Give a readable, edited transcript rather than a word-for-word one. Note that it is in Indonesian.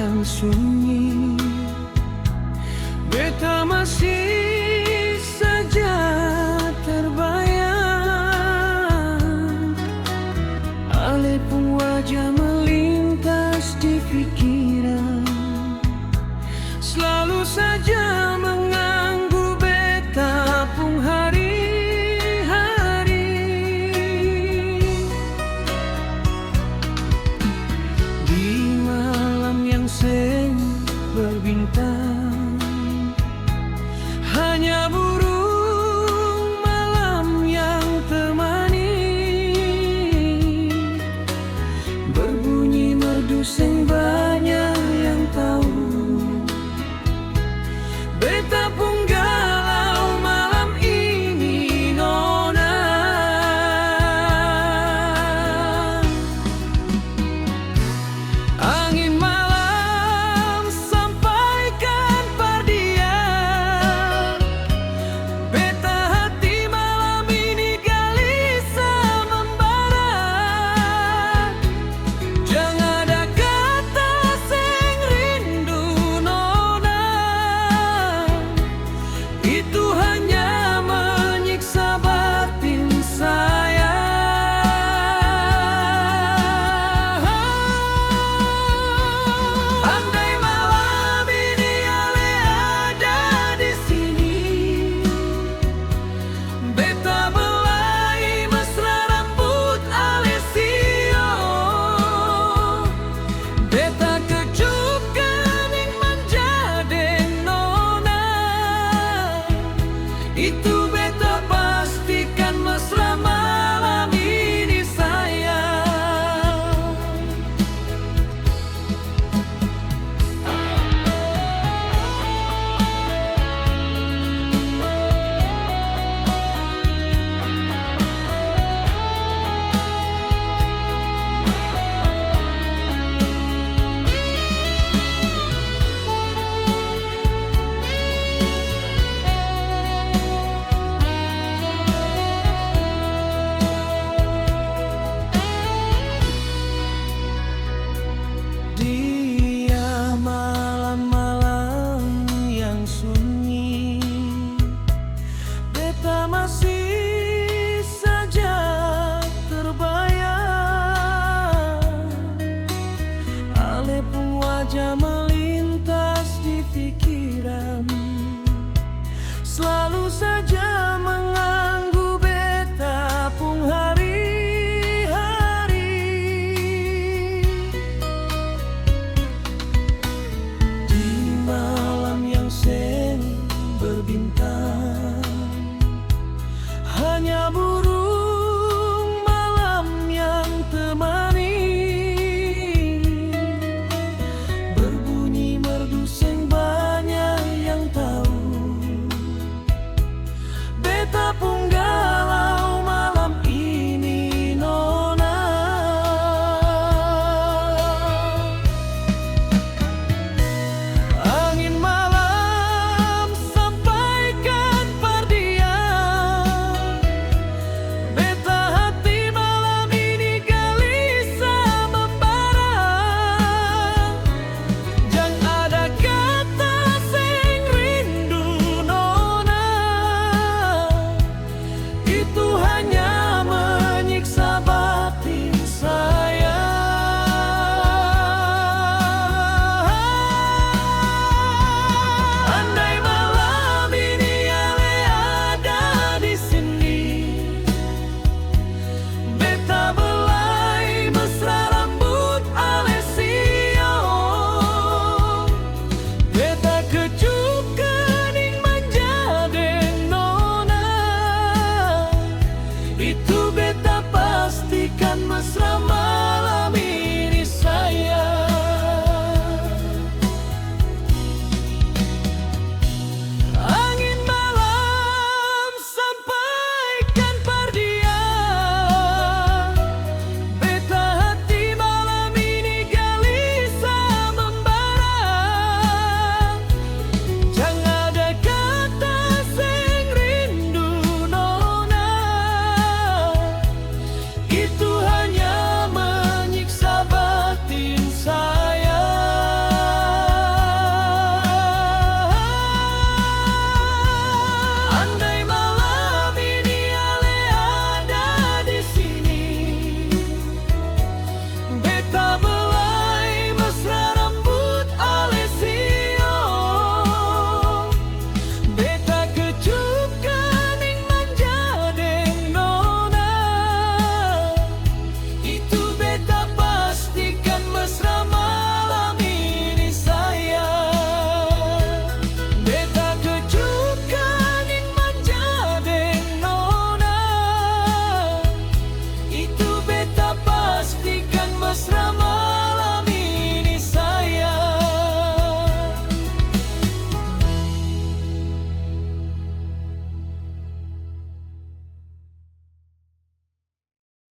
yang sunyi, beta masih saja terbayang. Ale pun wajah melintas di pikiran, selalu saja mengganggu beta pun hari-hari. Di malam yang seng berbintang, hanya burung malam yang temani, berbunyi merdu seng banyak yang tahu. Beta pun galau malam ini, nona. Angin malam sampaikan pardia, beta hati malam ini gelisah membara. Jangan ada kata sing rindu, nona. Itu hanya menyiksa batin saya. Andai malam ini ale ada di sini, beta belai mesra rambut ale sio. Beta